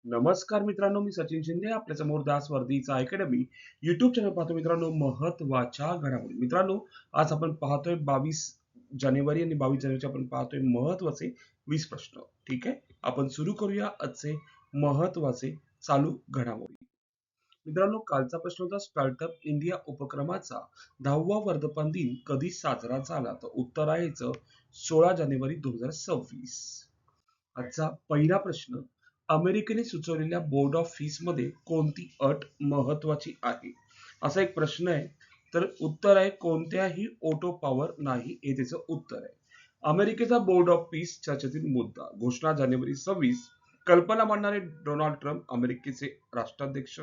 नमस्कार मित्रांनो, मी सचिन शिंदे. आपल्या समोर दास वर्दीचा अकॅडमी युट्यूब चॅनल पाहतो. मित्रांनो, महत्त्वाच्या घडामोडी. मित्रांनो, आज आपण पाहतोय 22 जानेवारी आणि 22 जानेवारीचे आपण पाहतोय महत्त्वाचे 20 प्रश्न. ठीक आहे, आपण सुरू करूया आजचे महत्त्वाचे चालू घडामोडी. मित्रांनो, कालचा प्रश्न होता स्टार्टअप इंडिया उपक्रमाचा 10वा वर्धापन दिन कधी साजरा झाला? तर उत्तर आहे याचं 16 जानेवारी 2026. आजचा पहिला प्रश्न, अमेरिकेने सुचवलेल्या बोर्ड ऑफ फीस मध्ये कोणती अट महत्वाची आहे? असा एक प्रश्न आहे. तर उत्तर आहे कोणत्याही ओटो पॉवर नाही, हे त्याचं उत्तर आहे. अमेरिकेचा बोर्ड ऑफ पीस चर्चेतील मुद्दा. घोषणा जानेवारी 26. कल्पना मांडणारे डोनाल्ड ट्रम्प अमेरिकेचे राष्ट्राध्यक्ष.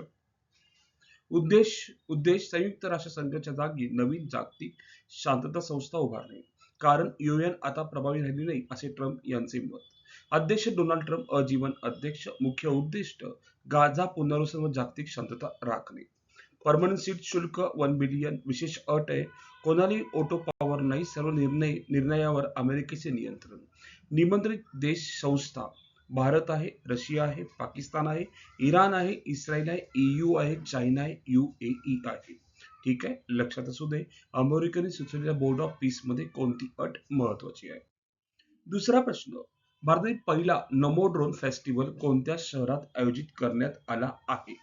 उद्देश उद्देश संयुक्त राष्ट्र संघाच्या जागी नवीन जागतिक शांतता संस्था उभारणे, कारण युएन आता प्रभावी राहिली नाही, असे ट्रम्प यांचे मत. अध्यक्ष डोनाल्ड ट्रम्प आजीवन अध्यक्ष. मुख्य उद्दिष्ट गाझा पुनर्वसन व जागतिक शांतता राखणे. परमनंट सीट शुल्क 1 बिलियन. विशेष अट आहे, कोणालाही ओटो पॉवर नाही, सर्व निर्णयावर अमेरिकेचे नियंत्रण. निमंत्रित देश संस्था भारत आहे, रशिया आहे, पाकिस्तान आहे, इराण आहे, इस्रायल आहे, EU आहे, चायना आहे, UAE आहे. ठीक आहे, लक्षात असू दे. अमेरिकेने सुचवलेल्या बोर्ड ऑफ पीस मध्ये कोणती अट महत्वाची आहे? दुसरा प्रश्न, भारतातील पहिला नमो ड्रोन फेस्टिवल कोणत्या शहरात आयोजित करण्यात आला आहे?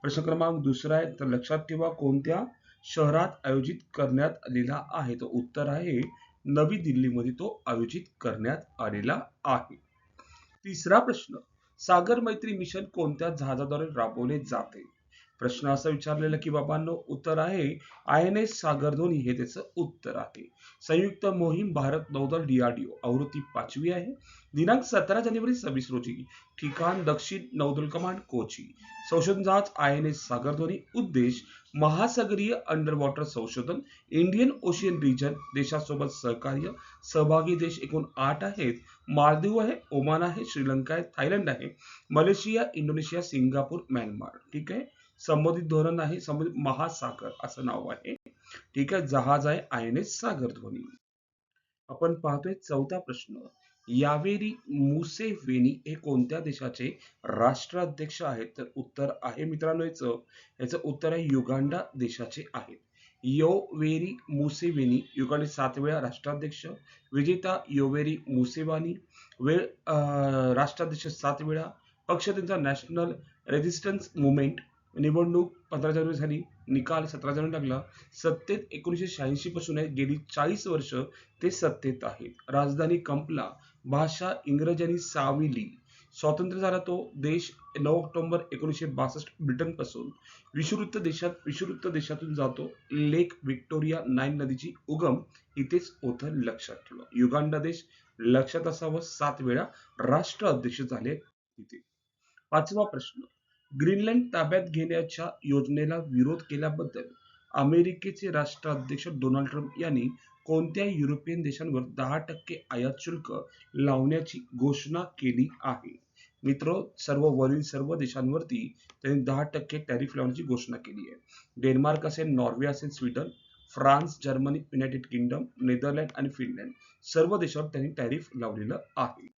प्रश्न क्रमांक दुसरा आहे, तर लक्षात ठेवा कोणत्या शहरात आयोजित करण्यात आलेला आहे? तर उत्तर आहे नवी दिल्लीमध्ये तो आयोजित करण्यात आलेला आहे. तिसरा प्रश्न, सागर मैत्री मिशन कोणत्या जहाजाद्वारे राबवले जाते? प्रश्न असा विचारलेला की बाबांनो, उत्तर आहे INS सागरधोनी, हे त्याचं उत्तर आहे. संयुक्त मोहीम भारत नौदल DRDO आवृत्ती 5वी आहे. दिनांक 17 जानेवारी 26 रोजी. ठिकाण दक्षिण नौदल कमांड कोची. संशोधन जहाज INS सागरधोनी. उद्देश महासागरीय अंडर वॉटर संशोधन. Indian Ocean region. देशासोबत सहकार्य. सहभागी देश एकूण 8 आहेत. मालदीव आहे, ओमान आहे, श्रीलंका आहे, थायलंड आहे, मलेशिया, इंडोनेशिया, सिंगापूर, म्यानमार. ठीक आहे. संबंधित धोरण आहे संबंधित महासागर असं नाव आहे. ठीक आहे. जहाज आहे INS सागरधोनी. आपण पाहतोय चौथा प्रश्न, यावेरी मुसेवेनी हे कोणत्या देशाचे राष्ट्राध्यक्ष आहेत? तर उत्तर आहे मित्रांनो याचं उत्तर आहे युगांडा देशाचे आहेत. योवेरी मुसेवेनी युगांडे 7 वेळा राष्ट्राध्यक्ष. विजेता योवेरी मुसेवानी. वेळ राष्ट्राध्यक्ष 7 वेळा. पक्ष त्यांचा नॅशनल रेझिस्टन्स मुवमेंट. निवडणूक 15 जानेवारी झाली, निकाल 17 जानेवारी लागला. सत्तेत 1986 पासून आहे, गेली 40 वर्ष ते सत्तेत आहेत. राजधानी कंपला. भाषा इंग्रजी आणि साविली. स्वातंत्र्य झाला तो देश 9 ऑक्टोबर 1962 ब्रिटन पासून. विषुववृत्त देशातून जातो. लेक व्हिक्टोरिया नाईल नदीची उगम इथेच होतं, लक्षात ठेवा. युगांडा देश लक्षात असावं, 7 वेळा राष्ट्राध्यक्ष झाले तिथे. पाचवा प्रश्न, ग्रीनलँड ताब्यात घेण्याच्या योजनेला विरोध केल्याबद्दल अमेरिकेचे राष्ट्राध्यक्ष डोनाल्ड ट्रम्प यांनी कोणत्या युरोपियन देशांवर 10% आयात शुल्क लावण्याची घोषणा केली आहे? मित्र, वरील सर्व देशांवरती त्यांनी 10% टॅरिफ लावण्याची घोषणा केली आहे. डेन्मार्क असेल, नॉर्वे असेल, Sweden, France, Germany, United kingdom, Netherland आणि फिनलँड, सर्व देशावर त्यांनी टॅरिफ लावलेलं आहे.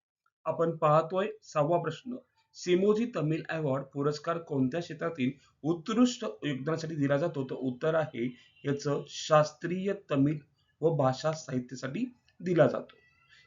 आपण पाहतोय 6वा प्रश्न, सिमोजी तमिळ अवॉर्ड पुरस्कार कोणत्या क्षेत्रातील उत्कृष्ट योगदानासाठी दिला जातो? तर उत्तर आहे याचं शास्त्रीय तमिळ व भाषा साहित्यासाठी दिला जातो.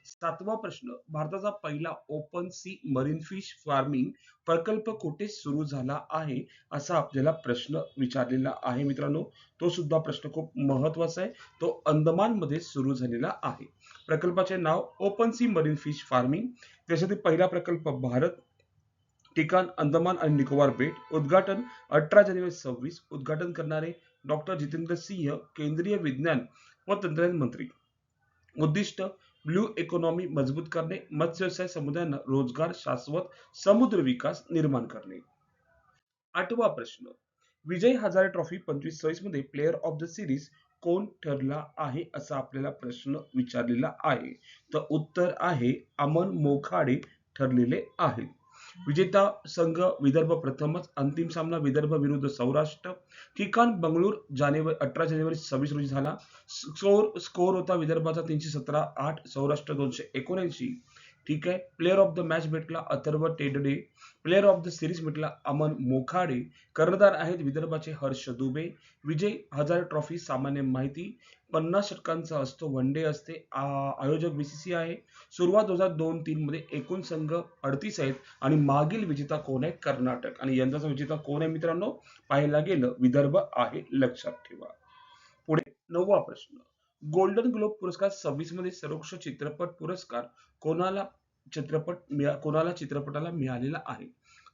7वा प्रश्न, भारताचा पहिला open sea marine fish farming प्रकल्प कुठे सुरू झाला आहे, असा आपल्याला प्रश्न विचारलेला आहे मित्रांनो. तो सुद्धा प्रश्न खूप महत्वाचा आहे. तो अंदमान मध्ये सुरू झालेला आहे. प्रकल्पाचे नाव open sea marine fish farming. त्यासाठी पहिला प्रकल्प भारत. ठिकाण अंदमान आणि निकोबार बेट. उद्घाटन 18 जानेवारी 26. उद्घाटन करणारे डॉक्टर जितेंद्र सिंह, केंद्रीय विज्ञान व तंत्रज्ञान मंत्री. उद्दिष्ट ब्लू इकॉनॉमी मजबूत करणे, मत्स्य व्यवसाय समुदायांना रोजगार, शाश्वत समुद्र विकास निर्माण करणे. 8वा प्रश्न, विजय हजारे ट्रॉफी 25-26 मध्ये प्लेयर ऑफ द सिरीज कोण ठरला आहे, असा आपल्याला प्रश्न विचारलेला आहे. तर उत्तर आहे अमन मोखाडे ठरलेले आहे. विजेता संघ विदर्भ प्रथमच. अंतिम सामना विदर्भ विरुद्ध सौराष्ट्र. ठिकाण बंगळूर. 18 जानेवारी 26 रोजी झाला. स्कोर होता विदर्भाचा 317, 8 सौराष्ट्र 279. ठीक आहे. प्लेअर ऑफ द मॅच भेटला Atharva Taide. Player of the series भेटला अमन मोखाडे. कर्णधार आहेत विदर्भाचे हर्ष दुबे. विजय हजारे ट्रॉफी सामान्य माहिती. 50 षटकांचा असतो, वन डे असते. आयोजक बीसीसीआय आहे. सुरुवात 2002-3 मध्ये एकूण संघ 38 आहेत आणि मागील विजेता कोण आहे? कर्नाटक. आणि यंदाचा विजेता कोण आहे मित्रांनो? पाहायला गेलं विदर्भ आहे, लक्षात ठेवा. पुढे 9वा प्रश्न. गोल्डन ग्लोब पुरस्कार 26 मध्ये सर्वोत्कृष्ट चित्रपट पुरस्कार कोणाला कोणाला चित्रपटाला मिळालेला आहे?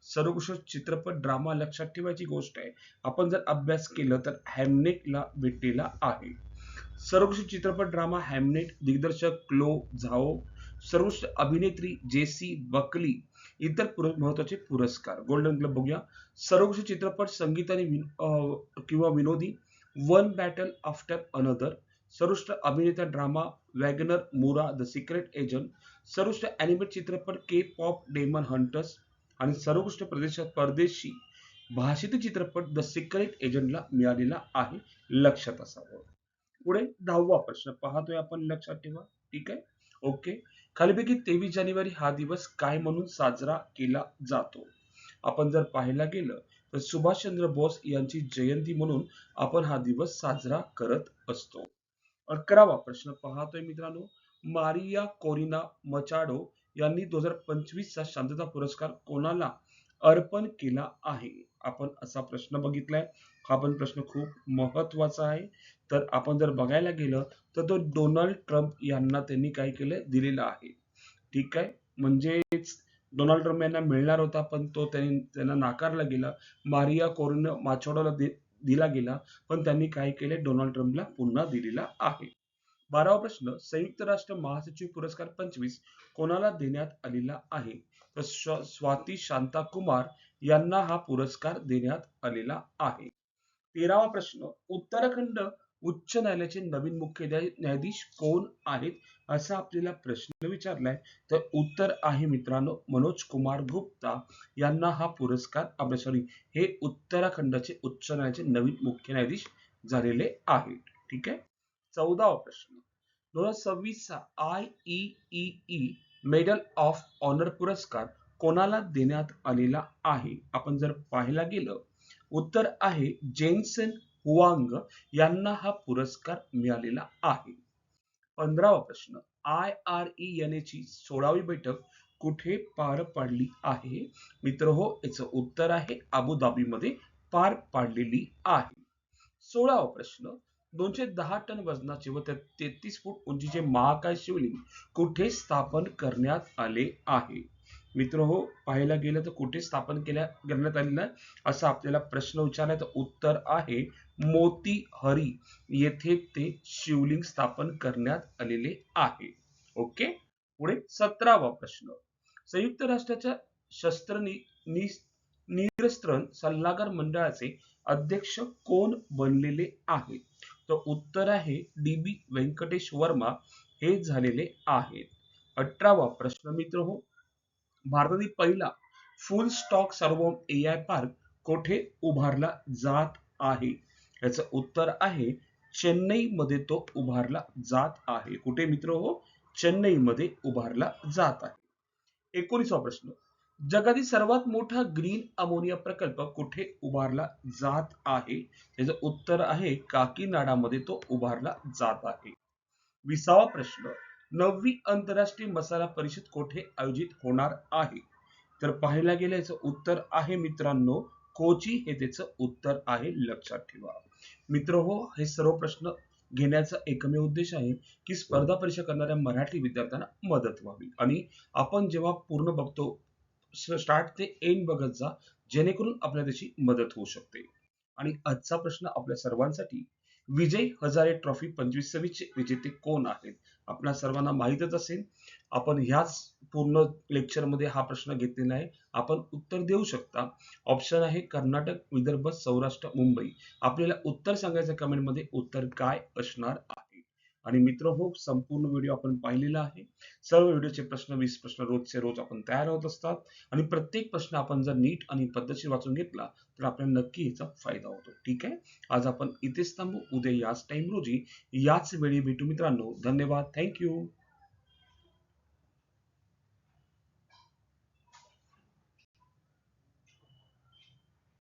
सर्वोत्कृष्ट चित्रपट ड्रामा, लक्षात ठेवायची गोष्ट आहे. आपण जर अभ्यास केलं तर हॅमनेटला भेटलेला आहे. सर्वोत्कृष्ट चित्रपट ड्रामा हॅमनेट. दिग्दर्शक क्लो झाओ. सर्वोत्कृष्ट अभिनेत्री जेसी बकली. इतर महत्वाचे पुरस्कार गोल्डन ग्लोब बघूया. सर्वोत्कृष्ट चित्रपट संगीत आणि किंवा विनोदी वन बॅटल आफ्टर अनदर. सर्वोत्कृष्ट अभिनेता ड्रामा वॅगनर मुरा द सिक्रेट एजंट. सर्वोत्कृष्ट ॲनिमेट चित्रपट के पॉप डेमन हंटर्स. आणि सर्वोत्कृष्ट परदेशी भाषेतील चित्रपट द सिक्रेट एजंटला मिळालेला आहे, लक्षात असावं. पुढे 10वा प्रश्न पाहतोय आपण, लक्षात ठेवा. ठीक आहे, ओके. खालीपैकी 23 जानेवारी हा दिवस काय म्हणून साजरा केला जातो? आपण जर पाहायला गेलं तर सुभाषचंद्र बोस यांची जयंती म्हणून आपण हा दिवस साजरा करत असतो. 11वा प्रश्न पाहतोय मित्रांनो. मारिया कोरिना मचाडो यांनी 2025 चा शांतता पुरस्कार कोणाला अर्पण केला आहे? आपण असा प्रश्न बघितलाय. हा पण प्रश्न खूप महत्वाचा आहे. तर आपण जर बघायला गेलं तर तो डोनाल्ड ट्रम्प यांना त्यांनी काय केलं? दिलेला आहे. ठीक आहे, म्हणजेच डोनाल्ड ट्रम्प यांना मिळणार होता पण तो त्यांना नाकारला गेला. मारिया कोरिना माचाडोला दिला गेला पण त्यांनी काय केले? डोनाल्ड ट्रम्पला पुन्हा दिलेला आहे. 12वा प्रश्न. संयुक्त राष्ट्र महासचिव पुरस्कार 25 कोणाला देण्यात आलेला आहे? तर स्वाती शांताकुमार यांना हा पुरस्कार देण्यात आलेला आहे. 13वा प्रश्न. उत्तराखंड उच्च न्यायालयाचे नवीन मुख्य न्यायाधीश कोण आहेत? असा आपल्याला प्रश्न विचारलाय. तर उत्तर आहे मित्रांनो मनोज कुमार गुप्ता यांना हा पुरस्कार हे उत्तराखंडचे उच्च न्यायालयाचे नवीन मुख्य न्यायाधीश झालेले आहेत. ठीक आहे. 14वा प्रश्न. 2026 चा IEEE मेडल ऑफ ऑनर पुरस्कार कोणाला देण्यात आलेला आहे? आपण जर पाहायला गेलं उत्तर आहे जेन्सन हुआंग यांना हा पुरस्कार मिळालेला आहे. 15वा प्रश्न. IRENA ची 16वी बैठक कुठे पार पडली आहे? मित्र हो, याचं उत्तर आहे अबुधाबीमध्ये पार पाडलेली आहे. 16वा प्रश्न. 210 टन वजनाचे व 33 फूट उंचीचे महाकाय शिवलिंग कुठे स्थापन करण्यात आले आहे? मित्र हो, पाहायला गेलं तर कुठे स्थापन करण्यात आलेलं आहे असा आपल्याला प्रश्न विचारलाय. तर उत्तर आहे मोतीहरी येथे ते शिवलिंग स्थापन करण्यात आलेले आहे. ओके. पुढे 17वा प्रश्न. संयुक्त राष्ट्राच्या शस्त्र निरस्त्रण सल्लागार मंडळाचे अध्यक्ष कोण बनलेले आहे? तर उत्तर आहे DB व्यंकटेश वर्मा हे झालेले आहेत. 18वा प्रश्न मित्र हो. भारतातील पहिला फुल स्टॉक सार्वभौम AI पार्क कोठे उभारला जात आहे? याचं उत्तर आहे चेन्नई मध्ये तो उभारला जात आहे. कुठे मित्र हो? चेन्नई मध्ये उभारला जात आहे. 19वा प्रश्न. जगातील सर्वात मोठा ग्रीन अमोनिया प्रकल्प कुठे उभारला जात आहे? याचं उत्तर आहे काकीनाडामध्ये तो उभारला जात आहे. 20वा प्रश्न. 9वी आंतरराष्ट्रीय मसाला परिषद कोठे आयोजित होणार आहे? तर पाहायला गेलं याचं उत्तर आहे मित्रांनो कोची हे त्याचं उत्तर आहे, लक्षात ठेवा. मित्र हो, हे सर्व प्रश्न घेण्याचा एकमेव उद्देश आहे की स्पर्धा परीक्षा करणाऱ्या मराठी विद्यार्थ्यांना मदत व्हावी. आणि आपण जेव्हा पूर्ण बघतो स्टार्ट ते एंड बघत जा जेणेकरून आपल्याला त्याची मदत होऊ शकते. आणि आजचा प्रश्न आपल्या सर्वांसाठी. विजय हजारे ट्रॉफी 25-26 चे विजेते कोण आहेत? आपल्या सर्वांना माहीतच असेल. आपण ह्याच पूर्ण लेक्चर मध्ये हा प्रश्न घेतलेला आहे. आपण उत्तर देऊ शकता. ऑप्शन आहे कर्नाटक, विदर्भ, सौराष्ट्र, मुंबई. आपल्याला उत्तर सांगायचं कमेंट मध्ये उत्तर काय असणार आहे. आणि मित्र हो, संपूर्ण व्हिडिओ आपण पाहिलेला आहे. सर्व व्हिडिओचे प्रश्न 20 प्रश्न रोजचे रोज आपण तयार होत असतात आणि प्रत्येक प्रश्न आपण जर नीट आणि पद्धतशीर वाचून घेतला तर आपल्याला नक्की याचा फायदा होतो. ठीक आहे, आज आपण इथेच थांबू. उद्या याच टाइम रोजी याच वेळी भेटू मित्रांनो. धन्यवाद. थँक्यू.